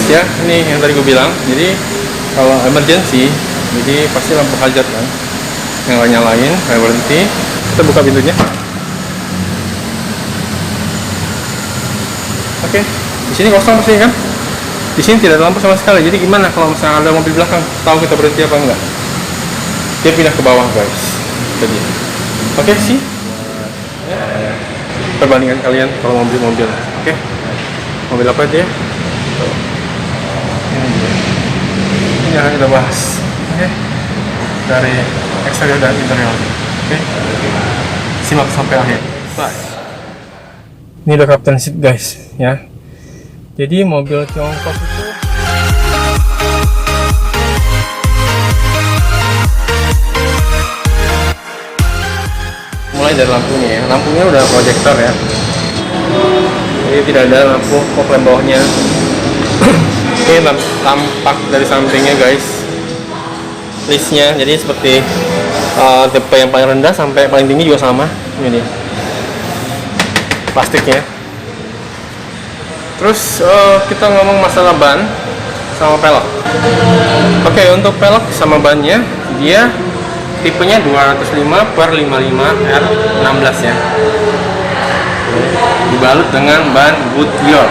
ya, ini yang tadi gue bilang. Jadi kalau emergency, jadi pasti lampu hazard kan, nyalain, kayak berhenti. Kita buka pintunya. Oke, di sini kosong pasti kan? Di sini tidak ada lampu sama sekali. Jadi gimana kalau misalnya ada mobil belakang, tahu kita berhenti apa enggak? Dia pindah ke bawah guys. Jadi, oke sih. Perbandingan kalian kalau mobil-mobil, oke? Mobil apa dia? Ini akan kita bahas, oke? Dari eksterior dan interior, oke? Simak sampai akhir. Bye. Ini udah captain seat guys, ya. Jadi mobil Tiongkok itu mulai dari lampunya ya. Lampunya udah proyektor ya. Jadi tidak ada lampu fog lamp bawahnya. Ini tampak dari sampingnya guys. Listnya jadi seperti tipe yang paling rendah sampai paling tinggi juga sama. Ini plastiknya. Terus kita ngomong masalah ban sama pelek. Oke, untuk pelek sama bannya dia tipenya 205/55 R16 ya. Dibalut dengan ban Goodyear.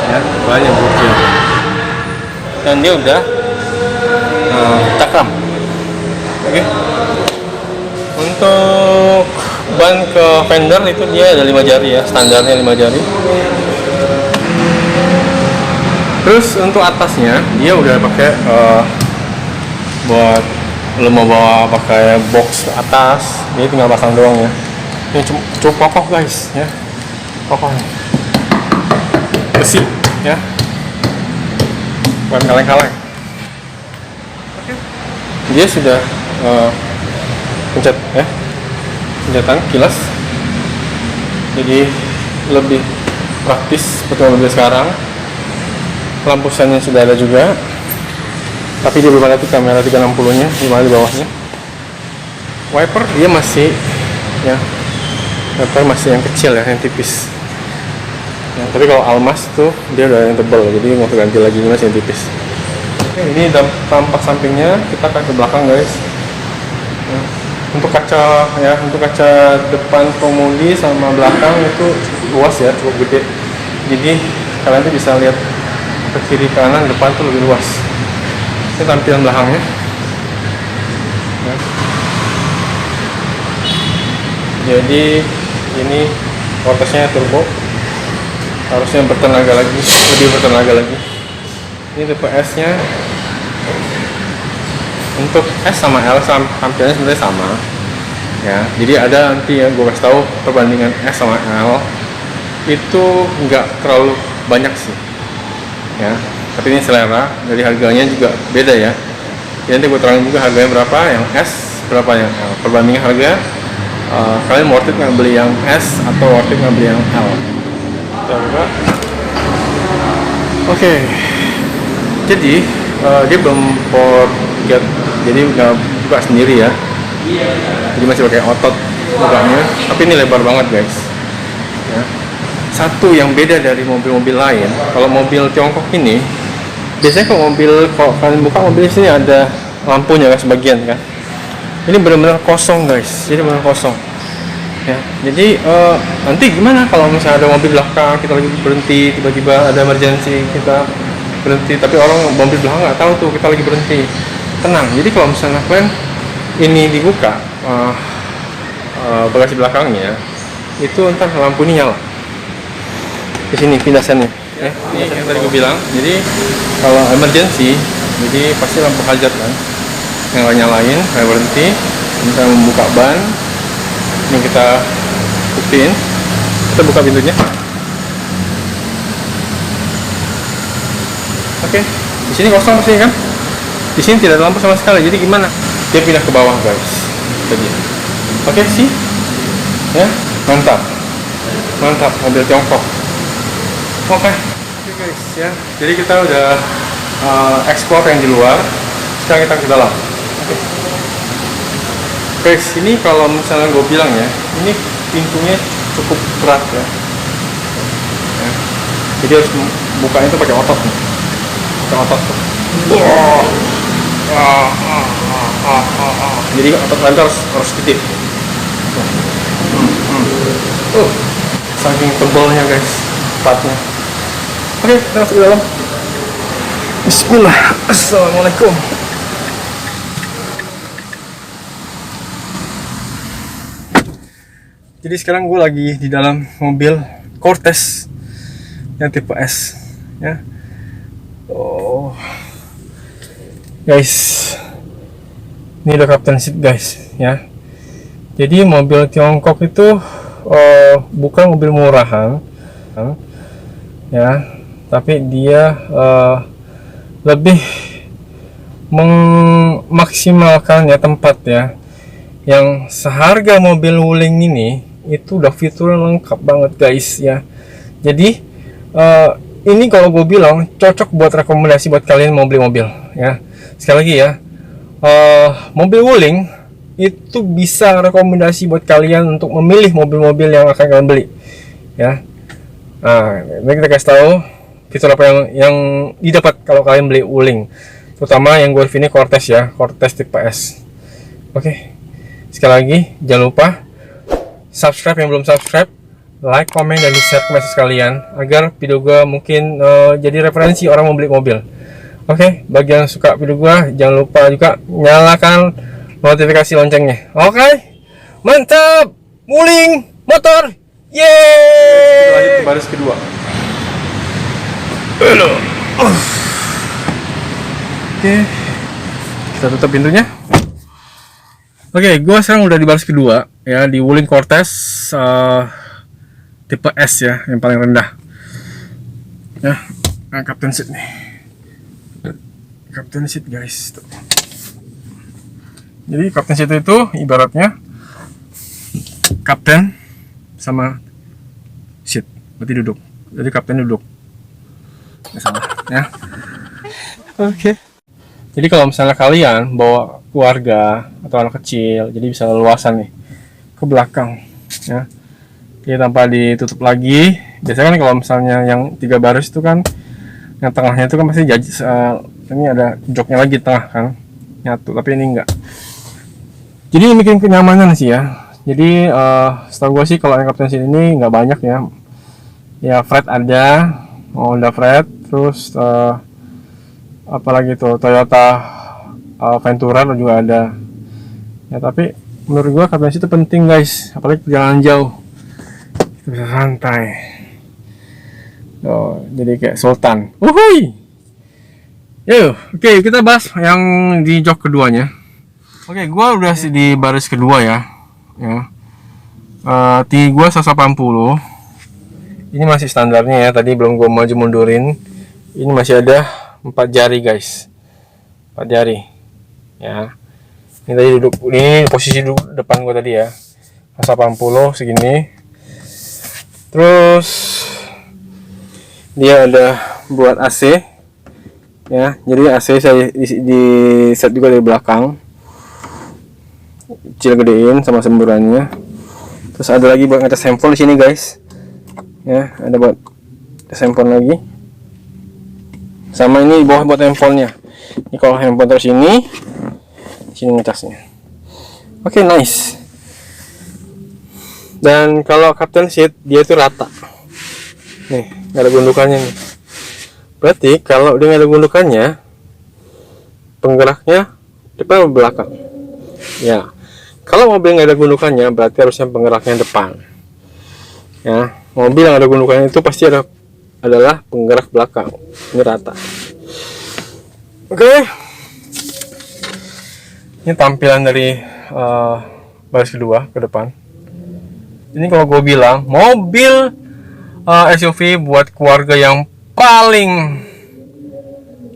Ya, bannya Goodyear. Dan dia udah cakram. Oke. Untuk ban ke fender itu dia ada 5 jari ya, standarnya 5 jari. Terus untuk atasnya dia udah pakai buat lo mau bawa pakai box ke atas, dia tinggal pasang doang ya. Ini cukup kokoh guys ya, kokoh besi ya, bukan kaleng-kaleng. Dia sudah pencet ya, pencetan kilas, jadi lebih praktis seperti mobil sekarang. Lampu sennya sudah ada juga, tapi dia belum ada tuh kamera 360 nya di bawahnya. Wiper dia masih ya, wiper masih yang kecil ya, yang tipis ya, tapi kalau Almas tuh dia udah yang tebal, jadi mau ganti lagi, ini masih yang tipis. Oke, ini tampak sampingnya. Kita akan ke belakang guys ya. Untuk kaca ya, untuk kaca depan pengemudi sama belakang itu luas ya, cukup gede, jadi kalian tuh bisa lihat ke kiri kanan depan tuh lebih luas. Ini tampilan belakangnya ya. Jadi ini rotasinya turbo, harusnya bertenaga lagi, lebih bertenaga lagi. Ini tipe S nya. Untuk S sama L tampilannya sebenarnya sama ya, jadi ada nanti ya gue kasih tahu perbandingan S sama L itu nggak terlalu banyak sih ya, tapi ini selera, dari harganya juga beda ya. Jadi nanti gue terangin juga harganya berapa yang S, berapa yang L. Perbandingan harga, kalian worth it nggak beli yang S atau worth it nggak beli yang L. Kita buka. Oke. Jadi dia belum port get, jadi nggak buka sendiri ya. Jadi masih pakai otot bukanya, tapi ini lebar banget guys. Ya. Satu yang beda dari mobil-mobil lain, kalau mobil Tiongkok ini biasanya kalau kalian buka mobil di sini ada lampunya kan sebagian kan. Ini benar-benar kosong guys, jadi benar kosong ya. Jadi nanti gimana kalau misalnya ada mobil belakang, kita lagi berhenti, tiba-tiba ada emergency, kita berhenti, tapi orang mobil belakang nggak tahu tuh kita lagi berhenti. Tenang, jadi kalau misalnya kalian ini dibuka bagasi belakangnya, itu entar lampu ini nyala di sini pindasannya ya. Ini yang tadi gue bilang, jadi kalau emergency jadi pasti lampu hazard kan, nyalain, kayak berhenti, kita membuka ban. Ini kita buktiin, kita buka pintunya. Oke, di sini kosong sih kan, di sini tidak ada lampu sama sekali. Jadi gimana? Dia pindah ke bawah guys. Jadi, oke sih, ya mantap, mantap mobil Tiongkok. Oke guys ya, jadi kita udah explore yang di luar, sekarang kita ke dalam. Guys, ini kalau misalnya gue bilang ya, ini pintunya cukup berat ya. Jadi harus bukanya itu pakai otot nih. otot tuh. Jadi otot kalian harus gede. Saking tebalnya guys, empatnya. Oke, kita masuk ke dalam. Bismillah. Assalamualaikum. Jadi sekarang gue lagi di dalam mobil Cortez yang tipe S, ya. Oh, guys, ini udah captain seat guys, ya. Jadi mobil Tiongkok itu bukan mobil murahan, ya, tapi dia lebih memaksimalkan ya tempat ya. Yang seharga mobil Wuling ini itu udah fitur lengkap banget guys ya. Jadi ini kalau gue bilang cocok buat rekomendasi buat kalian mau beli mobil ya. Sekali lagi ya, mobil Wuling itu bisa rekomendasi buat kalian untuk memilih mobil-mobil yang akan kalian beli ya. Nah, ini kita kasih tahu fitur apa yang didapat kalau kalian beli Wuling, terutama yang gue review ini Cortez ya, Cortez tipe S. Oke, sekali lagi jangan lupa subscribe yang belum subscribe, like, komen, dan share ke message kalian agar video gue mungkin jadi referensi orang mau beli mobil. Oke, bagi yang suka video gue jangan lupa juga nyalakan notifikasi loncengnya. Oke, mantap, Wuling motor, yeay. Lanjut ke baris kedua. Oke, kita tutup pintunya. Oke, gue sekarang udah di baris kedua ya, di Wuling Cortez tipe S ya, yang paling rendah ya. Nah, captain seat nih, captain seat guys tuh. Jadi captain seat itu ibaratnya kapten sama seat, berarti duduk. Jadi kapten duduk ya, sama ya. Oke. Jadi kalau misalnya kalian bawa keluarga atau anak kecil, jadi bisa leluasan nih ke belakang ya. Jadi tanpa ditutup lagi. Biasanya kan kalau misalnya yang 3 baris itu kan, yang tengahnya itu kan pasti ini ada joknya lagi tengah kan, nyatu. Tapi ini enggak. Jadi ini bikin kenyamanan sih ya. Jadi setahu gue sih kalau yang captain seat ini nggak banyak ya. Ya Fred ada, Honda Fred, terus apalagi tuh Toyota Ventura juga ada ya. Tapi menurut gua captain seat itu penting guys, apalagi perjalanan jauh, kita bisa santai. Jadi kayak sultan. Uhuy. Yuk, oke, kita bahas yang di jok keduanya. Oke, gua udah di baris kedua ya. Tinggi gua 180. Ini masih standarnya ya, tadi belum gua maju mundurin. Ini masih ada 4 jari guys, 4 jari ya. Ini tadi duduk, ini posisi duduk depan gua tadi ya, 180 segini. Terus dia ada buat AC ya, jadi AC saya di set juga dari belakang, kecil gedein sama semburannya. Terus ada lagi buat ngetes handphone di sini guys ya, ada buat ngetes handphone lagi. Sama ini di bawah buat handphonenya. Ini kalau handphone terus sini ngecasnya. Oke, nice. Dan kalau captain seat dia itu rata. Nih, nggak ada gundukannya nih. Berarti kalau dia nggak ada gundukannya, penggeraknya depan atau belakang. Ya. Kalau mobil nggak ada gundukannya, berarti harusnya penggeraknya depan. Ya, mobil yang ada gundukannya itu pasti adalah penggerak belakang. Ini rata. Oke. Ini tampilan dari baris kedua ke depan. Ini kalau gue bilang mobil SUV buat keluarga yang paling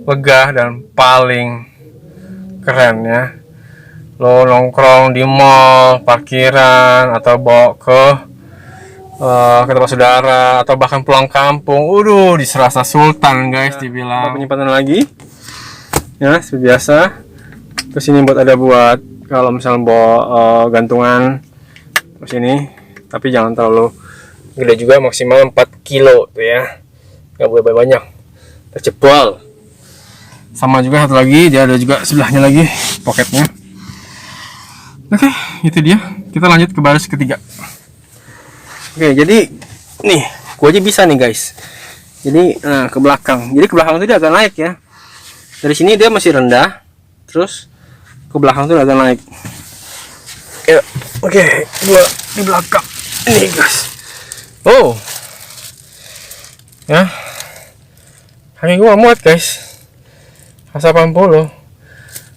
lega dan paling keren ya. Lo nongkrong di mall, parkiran, atau bawa ke tempat saudara, atau bahkan pulang kampung, diserasa sultan guys ya, dibilang. Penyimpanan lagi ya, seperti biasa. Terus ini buat kalau misalnya bawa gantungan terus ini, tapi jangan terlalu gede juga, maksimal 4 kilo tuh ya, nggak boleh banyak terjebol. Sama juga satu lagi, dia ada juga sebelahnya lagi poketnya. Oke, itu dia. Kita lanjut ke baris ketiga. Oke, jadi nih, gua aja bisa nih guys. Jadi ke belakang. Jadi ke belakang itu dia agak naik ya. Dari sini dia masih rendah, terus ke belakang itu agak naik. Ya, oke, gua di belakang. Ini guys. Oh, ya. Hanya gua muat guys. 80.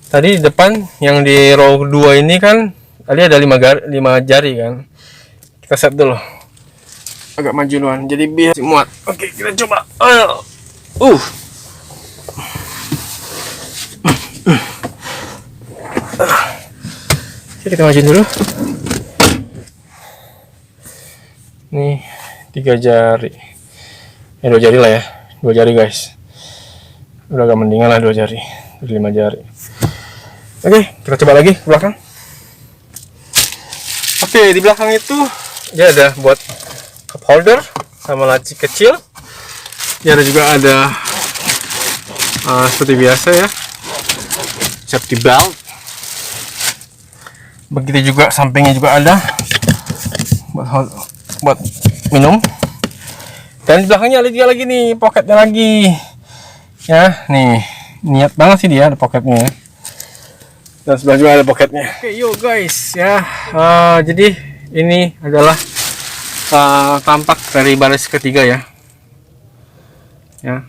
Tadi di depan yang di row 2 ini kan tadi ada 5 jari kan. Kita set dulu. Agak maju duluan. Jadi biar muat. Oke, kita coba. Oke, kita majuin dulu. Nih 3 jari. 2 jari lah ya. 2 jari guys. Udah agak mendingan lah 2 jari. 5 jari. Oke, kita coba lagi ke belakang. Oke, di belakang itu dia ada buat cup holder sama laci kecil. Dia ada juga ada seperti biasa ya, safety belt. Begitu juga sampingnya juga ada buat minum. Dan di belakangnya ada juga lagi nih poketnya lagi. Ya, nih niat banget sih dia ada poketnya. Dan sebelah juga ada poketnya. Oke, yuk guys ya. Jadi ini adalah tampak dari baris ketiga ya. Ya.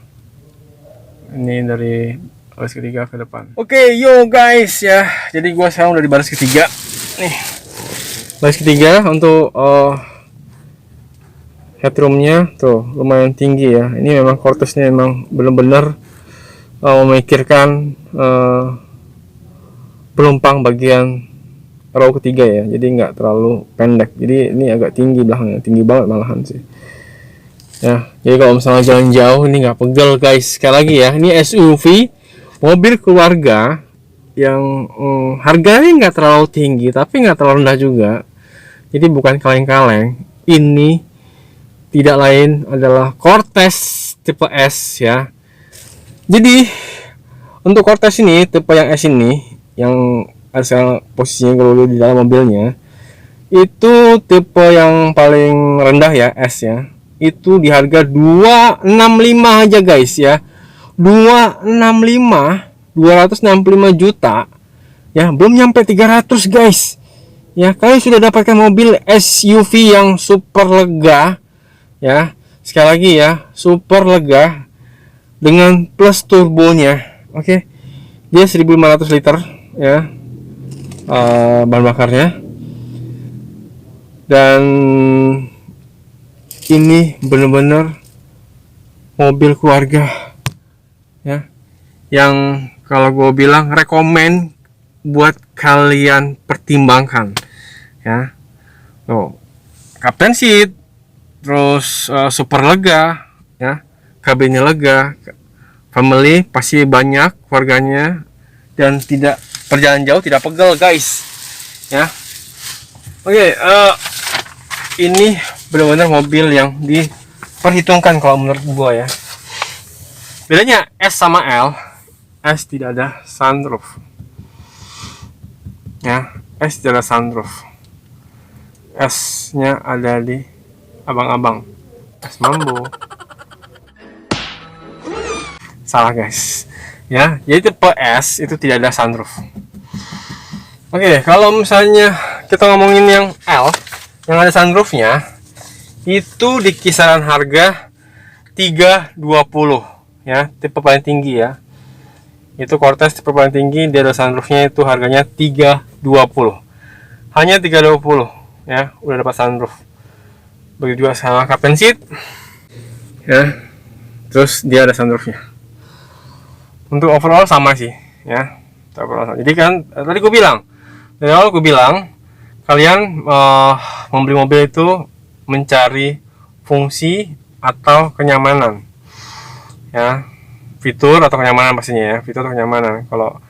Ini dari baris ketiga ke depan. Oke, yuk guys ya. Jadi gua sekarang udah di baris ketiga. Nih. Baris ketiga untuk headroomnya tuh lumayan tinggi ya. Ini memang Corteznya memang benar-benar memikirkan penumpang bagian row ketiga ya, jadi nggak terlalu pendek. Jadi ini agak tinggi belakangnya, tinggi banget malahan sih ya. Jadi kalau misalnya jalan jauh ini nggak pegel guys. Sekali lagi ya, ini SUV mobil keluarga yang harganya nggak terlalu tinggi tapi nggak terlalu rendah juga. Jadi bukan kaleng-kaleng. Ini tidak lain adalah Cortez tipe S ya. Jadi untuk Cortez ini tipe yang S ini yang asal posisinya kalau di dalam mobilnya itu tipe yang paling rendah ya, S ya, itu di harga 265 aja guys ya. 265 juta ya, belum nyampe 300 guys ya. Kalian sudah dapatkan mobil SUV yang super lega ya. Sekali lagi ya, super lega dengan plus turbonya. Oke, dia 1500 liter ya bahan bakarnya. Dan ini benar-benar mobil keluarga ya, yang kalau gue bilang rekomen buat kalian pertimbangkan ya. Oh, captain seat, terus super lega ya, kabinnya lega, family pasti banyak keluarganya, dan tidak perjalanan jauh tidak pegel guys ya. Oke, ini benar-benar mobil yang diperhitungkan kalau menurut gua ya. Bedanya S sama L, S tidak ada sunroof ya. S tidak ada sunroof. S nya ada di abang-abang, S Mambo. Salah guys ya. Jadi tipe S itu tidak ada sunroof. Oke, kalau misalnya kita ngomongin yang L yang ada sunroofnya, itu di kisaran harga 320 ya, tipe paling tinggi ya. Itu Cortez tipe paling tinggi, dia ada sunroofnya, itu harganya 320. Hanya 320 ya, udah dapat sunroof. Begitu juga sama captain seat ya, terus dia ada sunroofnya. Untuk overall sama sih ya, overall sama. Jadi kan tadi gue bilang, dari awal gue bilang kalian membeli mobil itu mencari fungsi atau kenyamanan ya, fitur atau kenyamanan pastinya ya, fitur atau kenyamanan. Kalau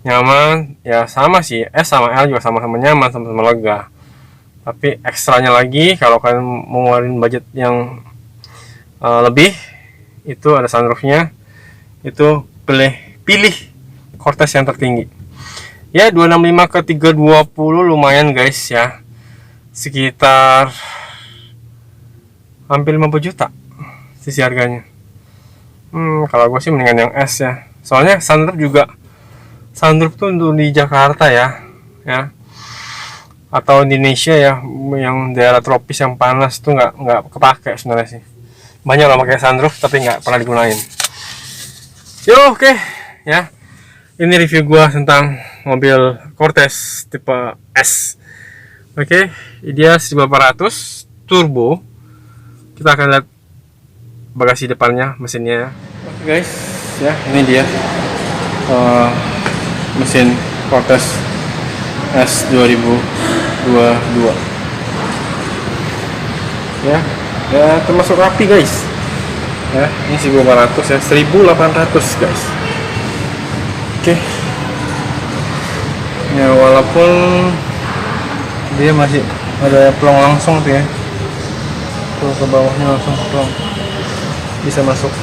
nyaman ya sama sih, S sama L juga sama-sama nyaman, sama-sama lega. Tapi ekstranya lagi kalau kalian mau ngeluarin budget yang lebih, itu ada sunroofnya, itu pilih pilih Cortez yang tertinggi. Ya 265 ke 320 lumayan guys ya, sekitar hampir 50 juta sisi harganya. Kalau gue sih mendingan yang S ya, soalnya sunroof tuh untuk di Jakarta ya atau Indonesia ya, yang daerah tropis yang panas tuh nggak kepake sebenarnya sih. Banyak orang pakai sunroof tapi nggak pernah digunain. Oke. Ya, ini review gua tentang mobil Cortez tipe S. Oke, dia 1800 turbo. Kita akan lihat bagasi depannya, mesinnya. Oke guys, ya ini dia mesin Cortez S 2022. Ya termasuk rapi guys. Ya, ini 1800 ya, 1800 guys. Oke. Ya walaupun dia masih ada pelong langsung tuh ya. Tuh ke bawahnya langsung pelong. Bisa masuk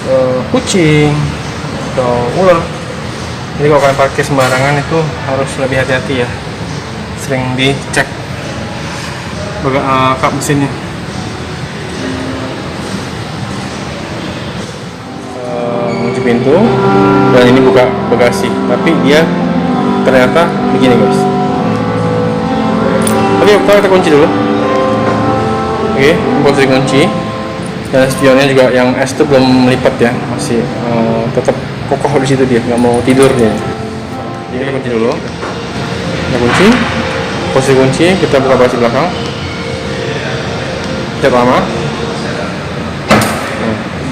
kucing atau ular. Jadi kalau kalian parkir sembarangan itu harus lebih hati-hati ya. Sering dicek kap mesinnya. Kunci pintu, dan ini buka bagasi, tapi dia ternyata begini guys. Oke, kita kunci dulu. Oke, posisi kunci, dan spionnya juga yang S itu belum melipat ya, masih tetap kokoh di situ, dia nggak mau tidur dia. Jadi kita kunci dulu. Kita kunci, posisi kunci, kita buka bagasi belakang. Pencet lama.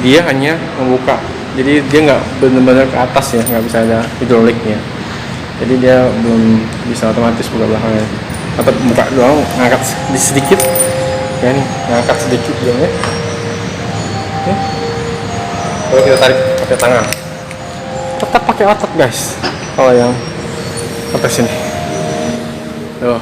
Dia hanya membuka, jadi dia nggak benar-benar ke atas ya, nggak bisa ada hidroliknya. Jadi dia belum bisa otomatis buka belakangnya, atau buka doang, ngangkat sedikit ya, nih ngangkat sedikit doang ya. Oke. Kalau kita tarik pakai tangan, tetap pakai otot guys kalau yang atas ini. Tuh.